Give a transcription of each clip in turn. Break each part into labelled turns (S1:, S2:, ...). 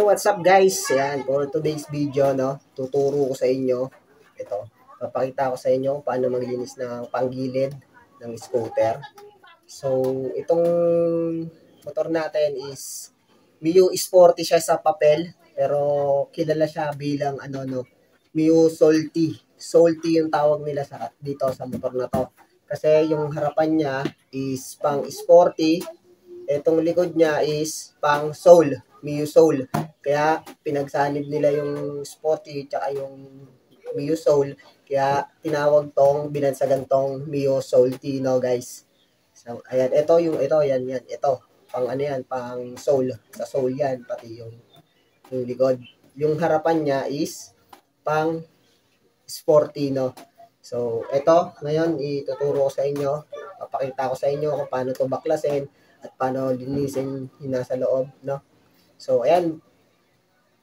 S1: So what's up guys? Ayan, for today's video, no, tuturo ko sa inyo. Ito, papakita ko sa inyo kung paano maglinis ng panggilid ng scooter. So, itong motor natin is Mio Sporty siya sa papel, pero kilala siya bilang Mio Salty. Salty yung tawag nila sa dito sa motor na to. Kasi yung harapan niya is pang sporty, etong likod niya is pang soul, Mio Soul. Kaya pinagsanib nila yung sporty tsaka yung Mio Soul. Kaya tinawag tong binansagan tong Mio Salty, no guys. So, ayan, ito. Pang ano yan, pang soul. Sa soul yan, pati yung likod. Yung harapan niya is pang sporty, no. So, ito, ngayon, ituturo ko sa inyo. Papakita ko sa inyo kung paano to baklasin at paano linisin yung nasa loob, no. So, ayan,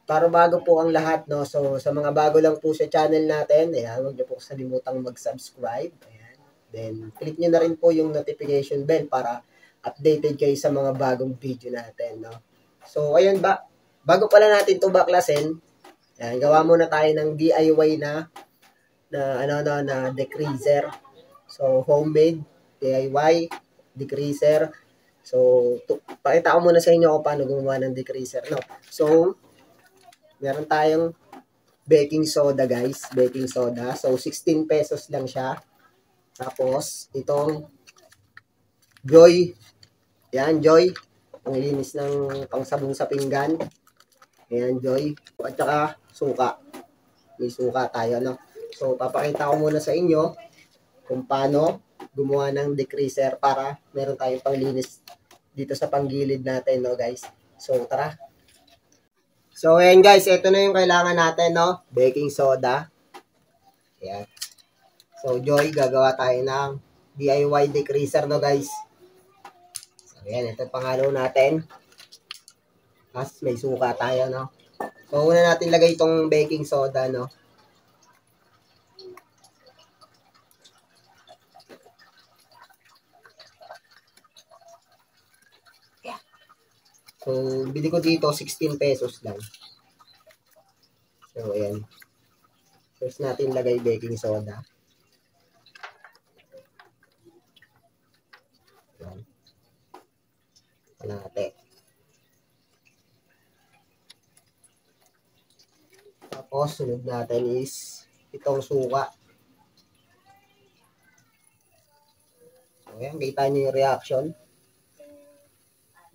S1: para bago po ang lahat, no. So, sa mga bago lang po sa channel natin, ayan, huwag niyo po kalimutang mag-subscribe. Ayan. Then, click niyo na rin po yung notification bell para updated kayo sa mga bagong video natin, no. So, ayun bago pala natin to baklasin, ayan, gawa muna tayo ng DIY na degreaser. So, homemade DIY degreaser. So, pakita ko muna sa inyo kung paano gumawa ng degreaser, no. So, meron tayong baking soda, guys. Baking soda. So, 16 pesos lang siya. Tapos, itong Joy. Yan, Joy. Panglinis ng pangsabong sa pinggan. Ayan, Joy. At saka, suka. May suka tayo, no. So, papakita ko muna sa inyo kung paano gumawa ng degreaser para meron tayong panglinis dito sa panggilid natin, no, guys. So, tara. So, ayan guys, ito na yung kailangan natin, no? Baking soda. Ayan. So, Joy, gagawa tayo ng DIY degreaser, no, guys. So, ayan, ito pangalo natin. Tapos, may suka tayo, no? So, una natin lagay itong baking soda, no? So, bili ko dito 16 pesos lang. So, ayan. First natin lagay baking soda. Ayan. Kalahati. Tapos, sunod natin is itong suka. So, ayan. Kita nyo yung reaction.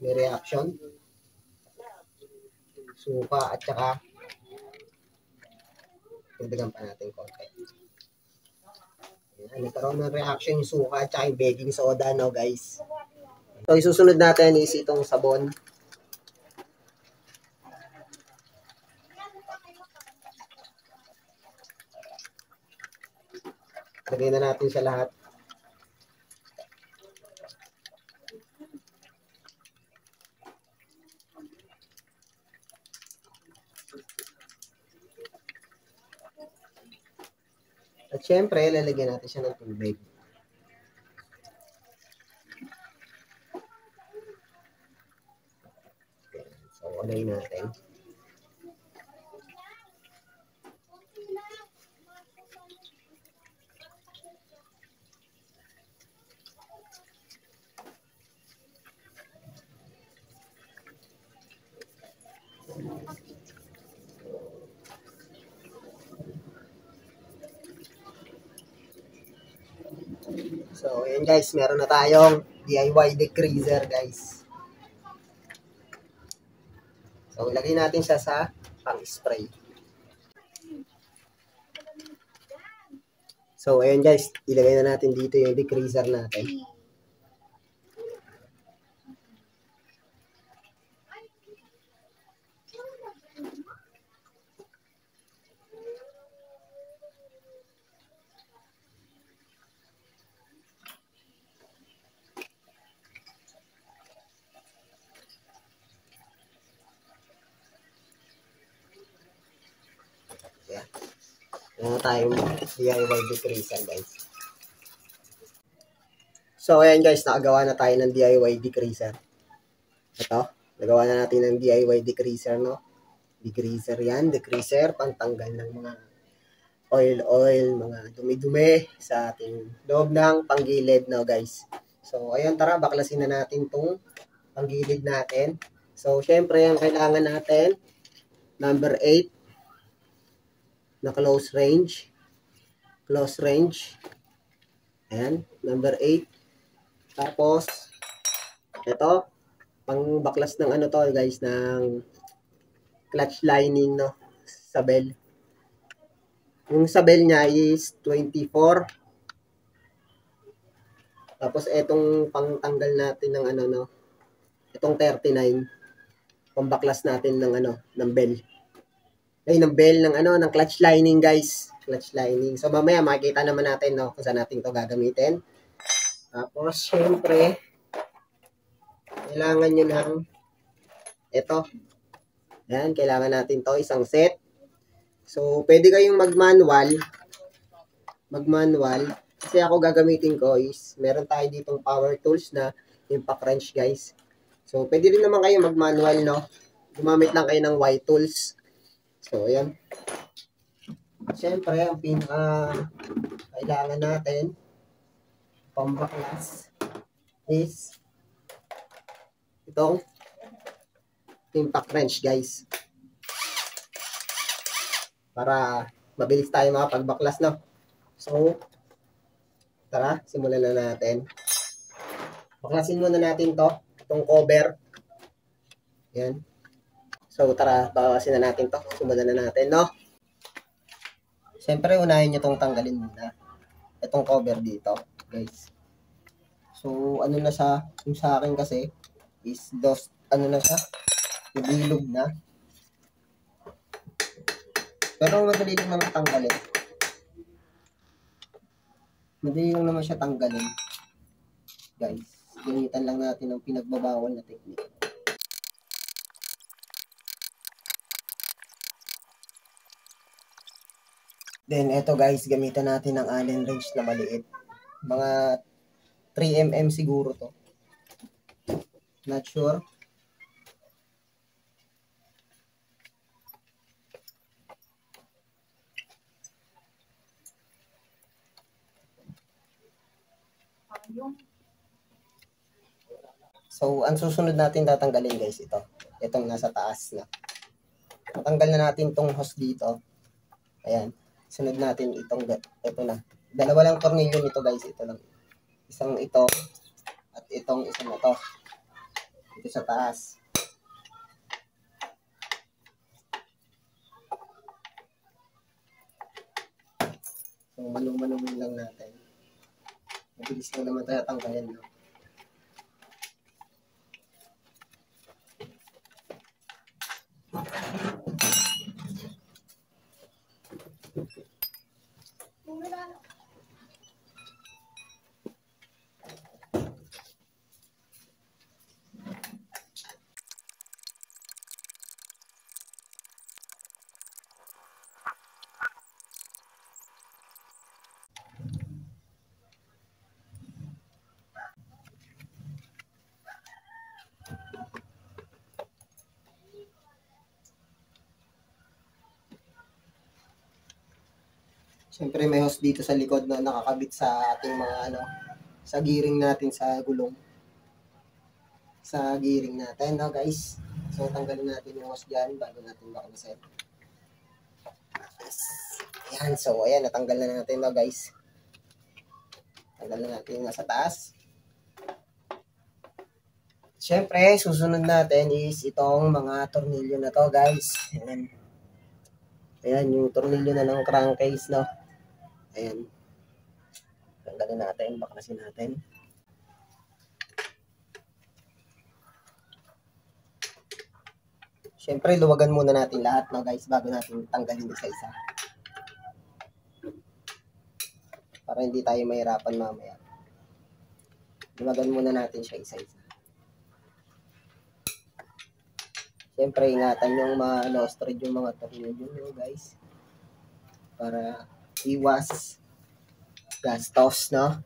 S1: May reaction. Suka at saka tugdagan pa natin konti. Ayan, nagkaroon ng reaction yung suka at saka yung baking soda, no, guys. So, isusunod natin is itong sabon. Lagay na natin siya lahat. At syempre, lalagyan natin siya ng tubig. So, unayin natin. So, ayan guys, meron na tayong DIY degreaser, guys. So, ilagay natin siya sa pang-spray. So, ayan guys, ilagay na natin dito yung degreaser natin. Ayan. Meron tayong DIY degreaser, guys. So, ayan guys, nakagawa na tayo ng DIY degreaser. Ito, nagawa na natin ng DIY degreaser, no? Degreaser yan, degreaser, pangtanggal ng mga oil, mga dumi-dumi sa ating loob ng panggilid, no guys. So, ayun, tara, baklasin na natin itong panggilid natin. So, syempre, ang kailangan natin, number 8, na close range. Close range. Ayan, number 8. Tapos, ito, pang baklas ng ano to, guys, ng clutch lining, no, sa bell. Yung sa bell niya is 24. Tapos etong pangtanggal natin ng ano, no, itong 39, pambaklas natin ng ano, ng bell. Ay, ng bell ng ano, ng clutch lining, guys. Clutch lining. So mamaya makikita naman natin, no, kung saan natin 'to gagamitin. Tapos syempre, kailangan niyo ng ito. Yan, kailangan natin 'to, isang set. So pwede kayong mag-manual. Kasi ako gagamitin ko is meron tayo ditong power tools na impact wrench, guys. So pwede rin naman kayo mag-manual, no. Gumamit lang kayo ng Y tools. So ayan. Siyempre, ang kailangan natin pambaklas is itong impact wrench, guys. Para mabilis tayo makapagbaklas, no? So, tara, simulan na natin. Baklasin muna natin to, itong cover. Yan. So, tara, baklasin na natin to. Simulan na natin, no? Siyempre, unahin nyo itong tanggalin muna. Itong cover dito, guys. So, ano na siya, yung sa akin kasi, is ano na siya, nabilog na. Pero madali lang naman tanggalin. Madali lang naman siya tanggalin. Guys, gamitan lang natin ng pinagbabawal na technique. Then, eto guys, gamitan natin ng Allen wrench na maliit. Mga 3mm siguro to. Not sure. So, ang susunod natin tatanggalin, guys, ito. Itong nasa taas na. Matanggal na natin itong hose dito. Ayan. Sunod natin ito na. Dalawa lang tornilyo nito, guys. Ito lang. Isang ito at itong isa na to. Ito sa taas. So, manumanumin lang natin. Mabilis lang naman tayo tanggalin, no? Siyempre may hose dito sa likod na nakakabit sa ating mga ano, sa gearing natin sa gulong. Sa gearing natin, no guys. So tanggalin natin yung hose dyan bago natin baklasin. Yes. Ayan, so ayan, natanggal na natin, no guys. Tanggal na natin yung nasa taas. Siyempre, susunod natin is itong mga tornilyo na to, guys. Ayan. Ayan, yung tornilyo na ng crankcase, no. Ayan. Tanggalin natin, baklasin natin. Siyempre, luwagan muna natin lahat, no, guys, bago natin tanggalin isa-isa. Para hindi tayo mahirapan mamaya. Luwagan muna natin siya isa-isa. Siyempre, ingatan yung ma-lost thread yung mga tornilyo nyo, guys. Para iwas gastos, no?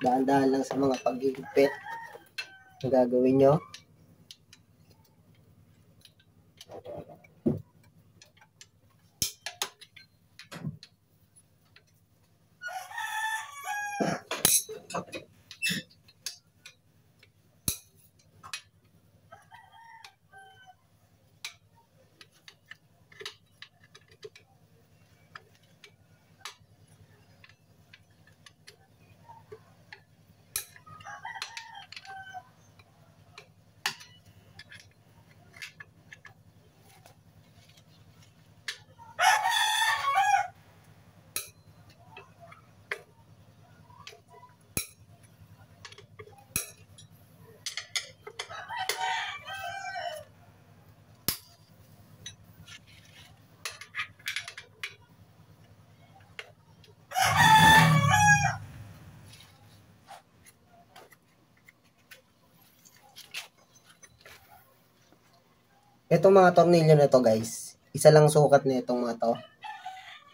S1: Daan-daan lang sa mga paghigpit na gagawin nyo. Itong mga tornilyo na to guys, isa lang sukat na itong mga to.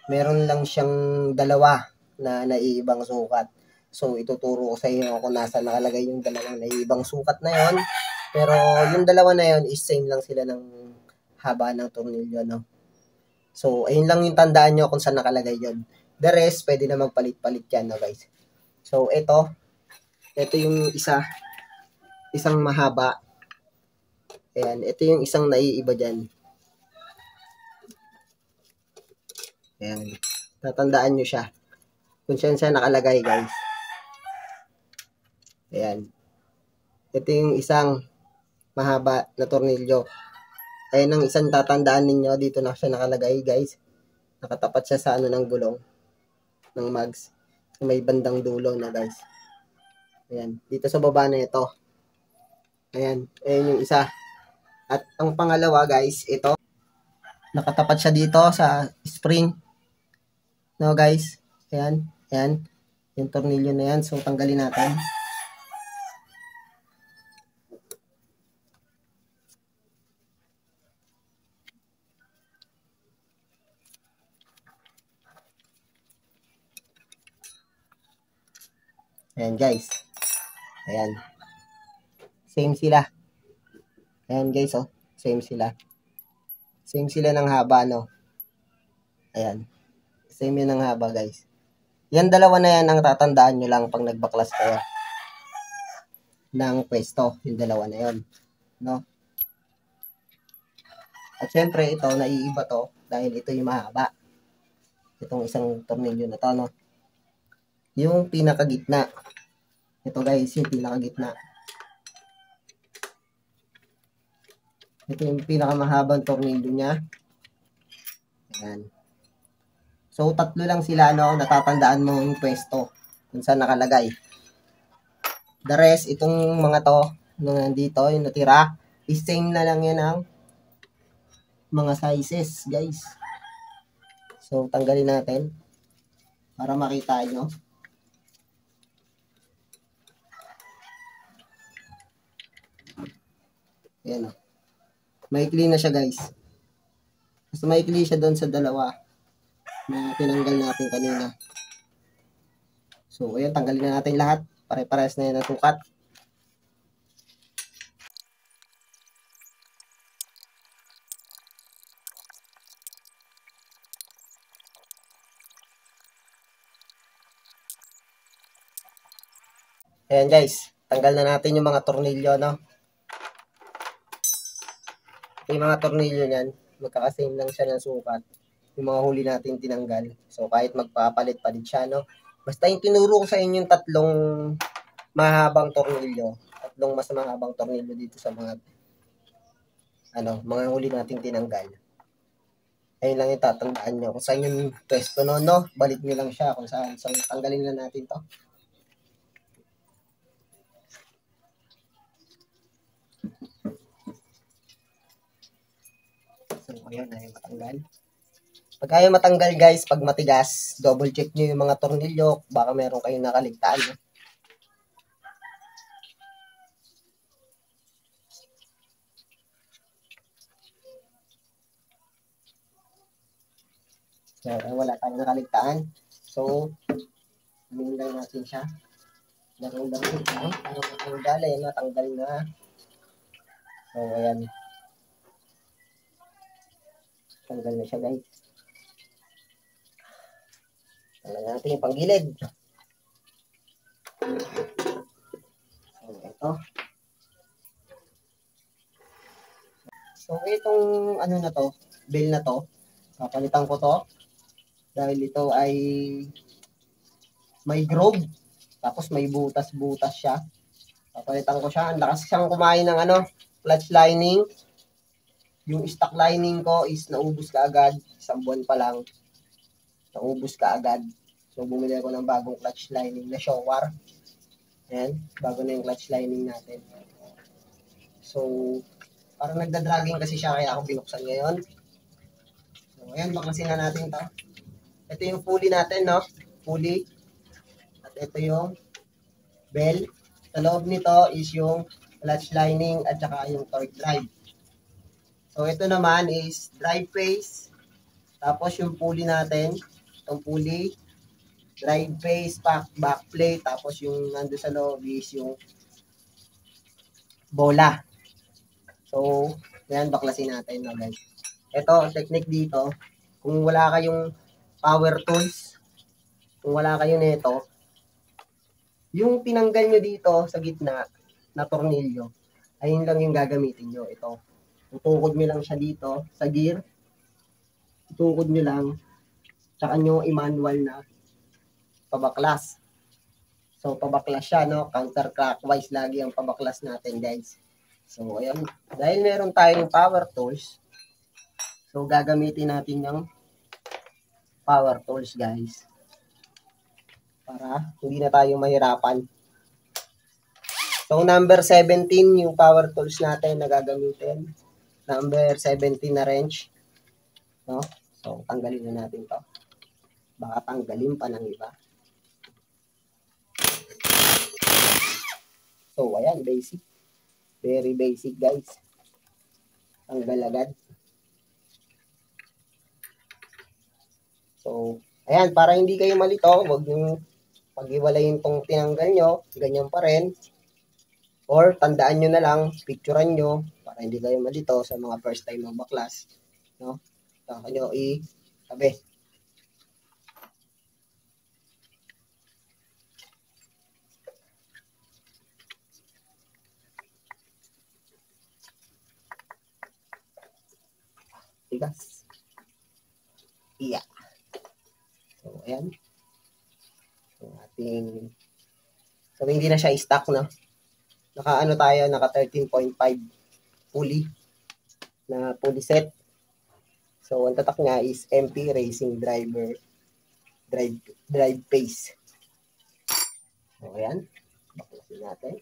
S1: Meron lang siyang dalawa na naiibang sukat. So, ituturo ko sa inyo kung nasa nakalagay yung dalawang naiibang sukat na yon. Pero, yung dalawa na yon is same lang sila ng haba ng tornilyo, no? So, ayun lang yung tandaan nyo kung saan nakalagay yon. The rest, pwede na magpalit-palit yan, no guys? So, ito yung isang mahaba. Ayan, ito yung isang naiiba dyan. Ayan, tatandaan nyo siya. Kung saan siya nakalagay, guys. Ayan. Ito yung isang mahaba na tornilyo. Ayan ang isang tatandaan ninyo. Dito na siya nakalagay, guys. Nakatapat siya sa ano ng gulong ng mags. May bandang dulo na, guys. Ayan. Dito sa baba na ito. Ayan. Ayan yung isa. At ang pangalawa, guys, ito. Nakatapat siya dito sa spring. No, guys? Ayan. Ayan. Yung tornilyo na yan. So, tanggalin natin. Ayan, guys. Ayan. Same sila. Ayan, guys, oh. Same sila. Same sila ng haba, no? Ayan. Same yun ng haba, guys. Yan dalawa na yan ang tatandaan nyo lang pag nagbaklas kayo ng pwesto. Yung dalawa na yun. No? At syempre, ito, naiiba to dahil ito yung mahaba. Itong isang tornilyo na to, no? Yung pinakagitna. Ito, guys, yung pinakagitna. Ito yung pinakamahabang tornilyo niya. Ayan. So, tatlo lang sila, no? Natatandaan mo yung pwesto kung saan nakalagay. The rest, itong mga to, na nandito, yung natira, is same na lang yan ang mga sizes, guys. So, tanggalin natin para makita nyo. Ayan, o. Maikli na siya, guys. Mas maikli siya doon sa dalawa na tinanggal natin kanina. So, ayan, tanggalin na natin lahat. Pare-pares na yan ang sukat. Ayan, guys. Tanggal na natin yung mga tornilyo, no? Yung mga tornilyo niyan, magkakasame lang siya ng sukat. Yung mga huli natin tinanggal. So, kahit magpapalit-palit siya, no? Basta yung tinuro ko sa inyo yung tatlong mahabang tornilyo. Tatlong mas mahabang tornilyo dito sa mga mga huli nating tinanggal. Ayun lang yung tatandaan nyo. Kung saan yung pwesto no? Balik nyo lang siya kung saan. So, tanggalin na natin to. So, ayun, ayaw matanggal. Pag ayaw matanggal, guys, pag matigas, double check nyo yung mga tornilyo. Baka meron kayong nakaligtaan. No? So, wala tayong nakaligtaan. So, amin lang natin siya. Darong-darong ito. Ano matanggal, ayun, natanggal na. So, ayan. Tanggal na siya, guys. Tanggal natin yung panggilid. No? So, itong ano na to, bell na to, papalitan ko to dahil ito ay may groove, tapos may butas-butas siya. Papalitan ko siya. Ang lakas siyang kumain ng ano, clutch lining. Yung stock lining ko is naubos ka agad. Isang buwan pa lang. Naubos ka agad. So, bumili ako ng bagong clutch lining na Showar. Ayan, bago na yung clutch lining natin. So, parang nagda-dragging kasi siya kaya ako binuksan ngayon. So, ayan, baklasin na natin to. Ito yung pulley natin, no? Pulley. At ito yung bell. Sa loob nito is yung clutch lining at saka yung torque drive. So, ito naman is drive phase. Tapos yung pulley natin, itong pulley, drive phase, back plate. Tapos yung nando sa loob is yung bola. So, yan, baklasin natin na guys. Ito, technique dito, kung wala kayong power tools, kung wala kayo nito, yung tinanggal nyo dito sa gitna na tornilyo, ayun lang yung gagamitin nyo. Ito, tutukod nyo lang siya dito sa gear, tutukod nyo lang, tsaka nyo i-manual na pabaklas. So, pabaklas siya, no? Counterclockwise lagi ang pabaklas natin, guys. So, ayan. Dahil meron tayong power tools, so, gagamitin natin yung power tools, guys. Para hindi na tayo mahirapan. So, number 17 yung power tools natin na gagamitin. Number 17 na wrench. No? So, tanggalin na natin to. Baka tanggalin pa ng iba. So, ayan, basic. Very basic, guys. Tanggal agad. So, ayan, para hindi kayo malito, huwag yung pag-iwalayin tong tinanggal nyo, ganyan pa rin. Or, tandaan nyo na lang, picturean nyo, para hindi kayo malito sa mga first time magbaklas. No? Saka nyo i-tabi. Tigas. Iya. So, ayan. So, so, hindi na siya i-stack, no? Naka-ano tayo, naka 13.5 pulley na pulley set. So, ang tatak niya is MP Racing Driver drive pace. So, ayan. Baklasin natin.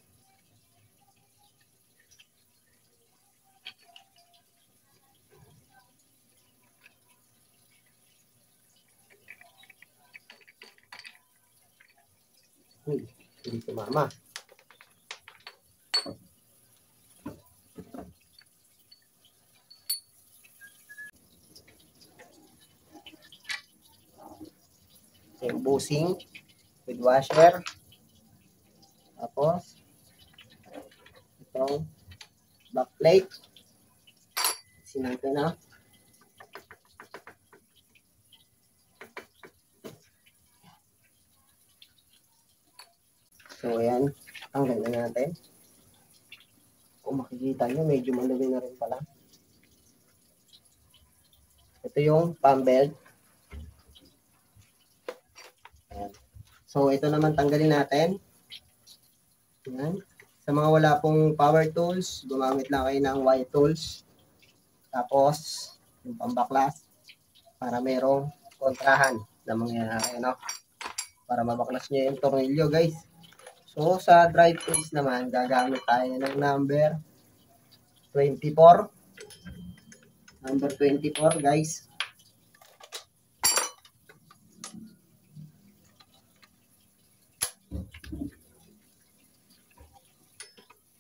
S1: Hindi sumama. Embossing with washer. Tapos, itong backplate. Sinanto na. So, ayan. Tanggal na natin. Kung makikita nyo, medyo malumi na rin pala. Ito yung pump belt. Ayan. So, ito naman tanggalin natin. Ayan. Sa mga wala pong power tools, gumamit lang kayo ng wire tools. Tapos, yung pambaklas para merong kontrahan na mangyayari, no? Para mabaklas nyo yung tornilyo, guys. So, sa drive phase naman, gagamit tayo ng number 24. Number 24, guys.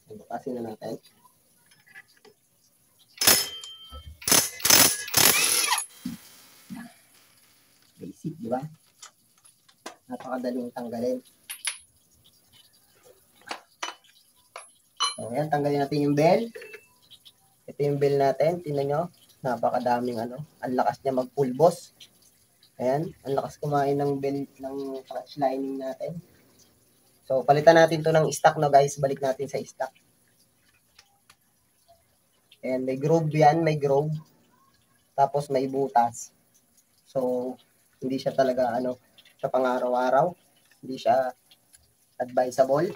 S1: Bukasin na natin. Basic, di ba? Napakadaling tanggalin. So, ayan, tanggalin natin yung bell. Ito yung bell natin. Tingnan nyo. Napakadaming ano. Ang lakas niya mag-pulbos. Ayan. Ang lakas kumain ng bell ng clutch lining natin. So, palitan natin to ng stock, no guys. Balik natin sa stock. And may groove yan, may groove. Tapos may butas. So, hindi siya talaga, sa pang-araw-araw. Hindi siya advisable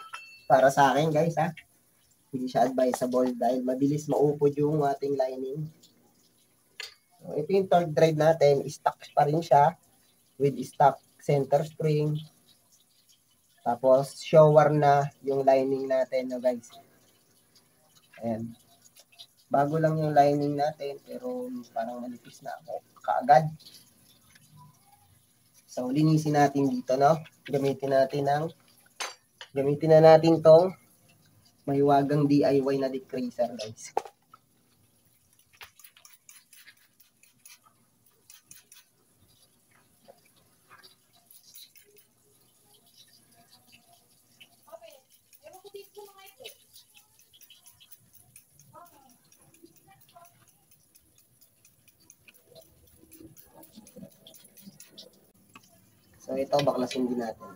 S1: para sa akin, guys, ha. Hindi siya advisable dahil mabilis maupod yung ating lining. So, ito yung torque drive natin. Stock pa rin siya with stock center spring. Tapos, shower na yung lining natin, no guys. Ayan. Bago lang yung lining natin, pero parang manipis na ako kaagad. So, linisin natin dito, no? Gamitin na natin tong mahiwagang DIY na decreaser, guys. So, ito, baklasin din natin.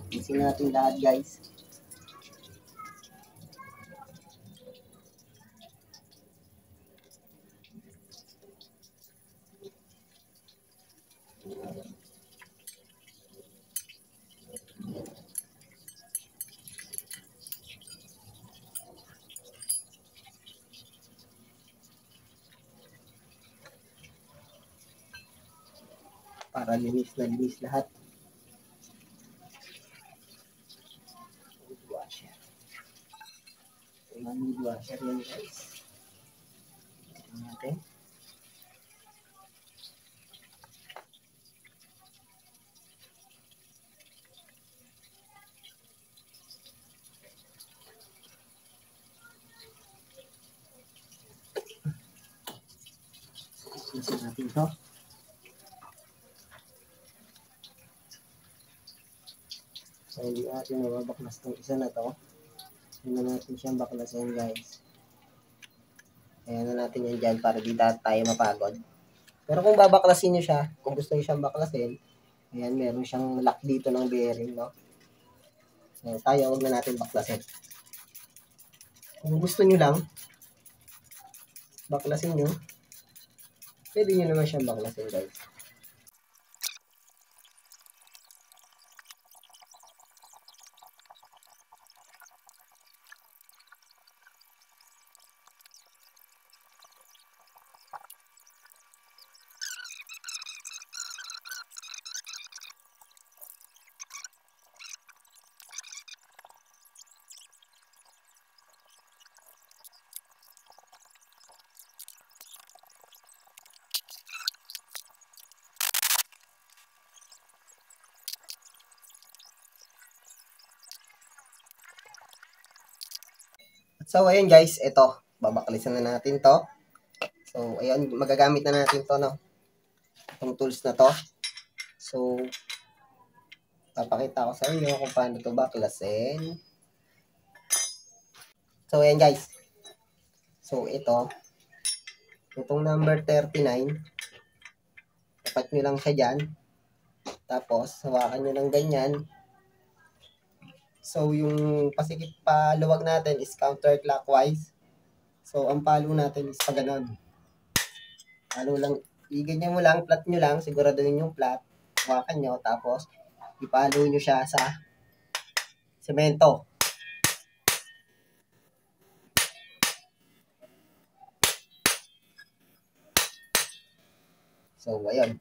S1: Linisin natin lahat, guys. Para linis na linis lahat. Wood washer. Ayan, wood washer yan, guys. Tignan natin. Linisin natin to. So, hindi natin mababaklas itong isa na to. Hindi na natin siyang baklasin, guys. Ayan na natin yan dyan para di tayo mapagod. Pero kung babaklasin nyo siya, kung gusto nyo siyang baklasin, ayan, meron siyang lock dito ng bearing, no? So, tayo, huwag na natin baklasin. Kung gusto nyo lang, baklasin nyo, pwede nyo naman siyang baklasin, guys. So, ayun guys, ito. Babakalisan na natin to. So, ayun, magagamit na natin to, no? Itong tools na to. So, papakita ko sa inyo kung paano to baklasin. So, ayun guys. So, itong number 39, tapat nyo lang siya dyan. Tapos, hawakan nyo ng ganyan. So, yung pasikip paluwag natin is counterclockwise. So, ang palo natin is pa ganon. Palo lang, iganyan mo lang, flat nyo lang, siguraduhin yung flat. Hawakan nyo, tapos, ipalo nyo siya sa semento. So, ayun.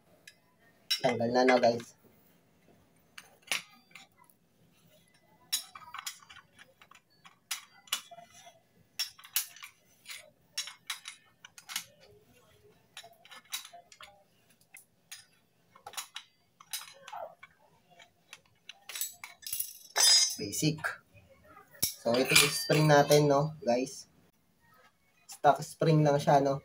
S1: Tanggal na na, guys. Basic. So, ito yung spring natin, no, guys. Stock spring lang siya, no.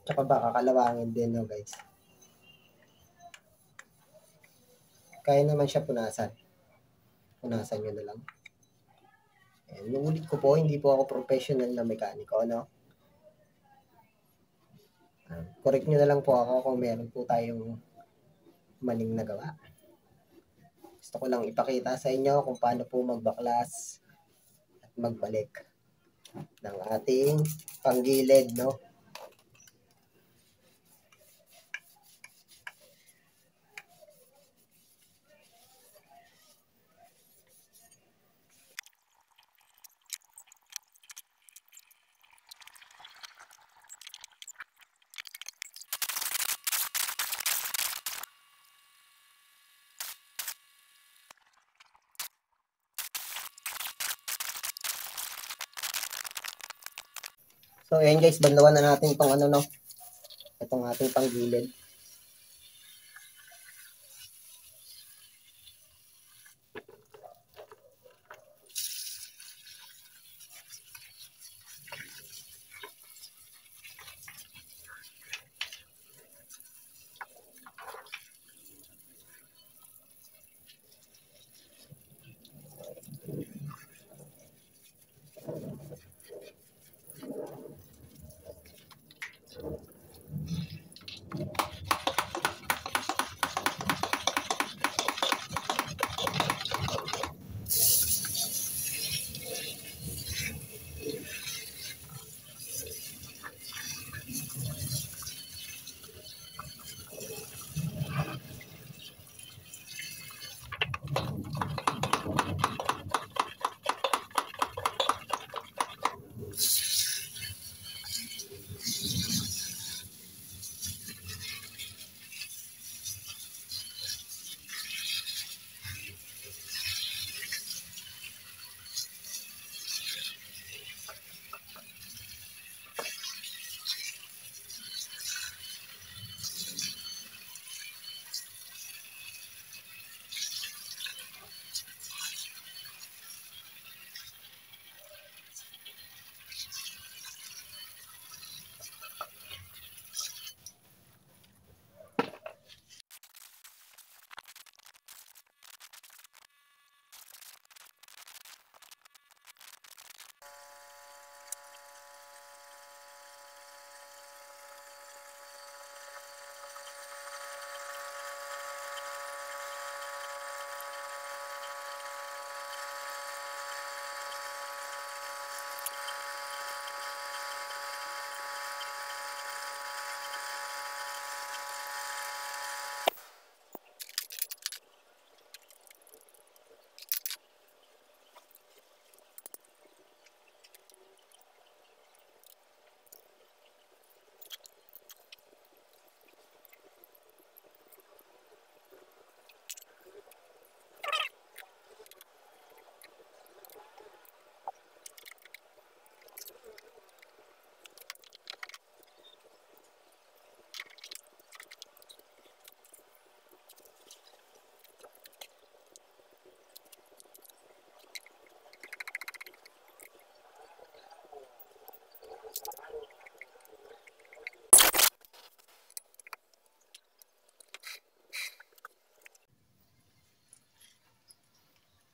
S1: Tsaka baka kalawangin din, no, guys. Kaya naman siya punasan. Punasan nyo na lang. Inuulit ko po, hindi po ako professional na mekaniko, no? Correct nyo na lang po ako kung meron po tayong maling nagawa. Gusto ko lang ipakita sa inyo kung paano po magbaklas at magbalik ng ating panggilid, no? So, ayan guys, banlawan na natin itong ano, no? Itong ating panggilid.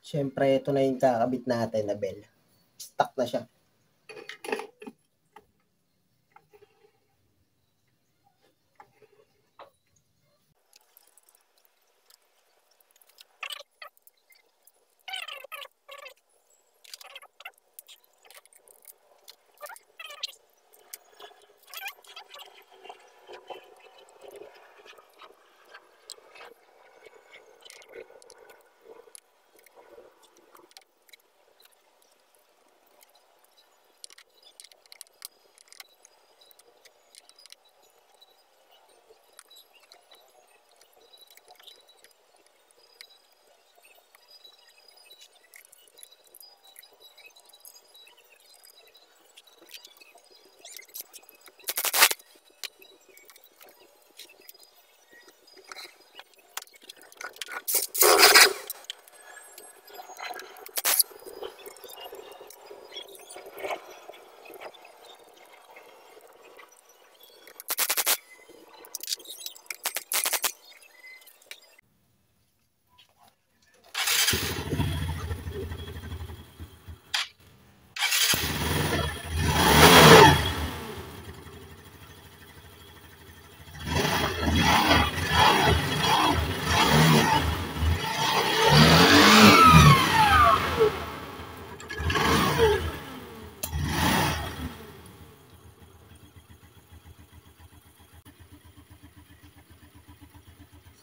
S1: Siyempre, ito na yung kakabit natin na bell. Stuck na siya.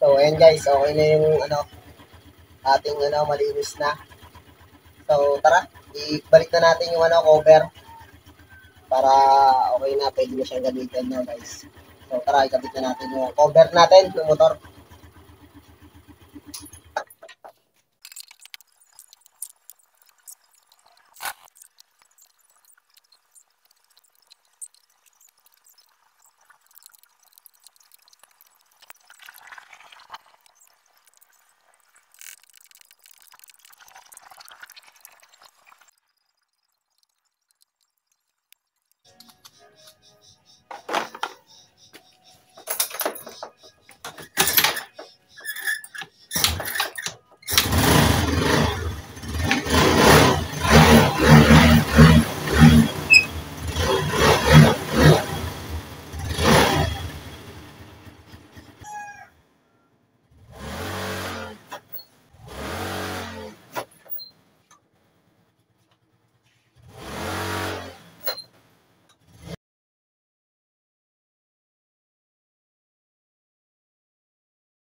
S1: So, ayan guys, okay na yung ating malinis na. So, tara, ibalik na natin yung cover para okay na, pwede na siyang gamitin na guys. So, tara, ikabit na natin yung cover natin ng motor.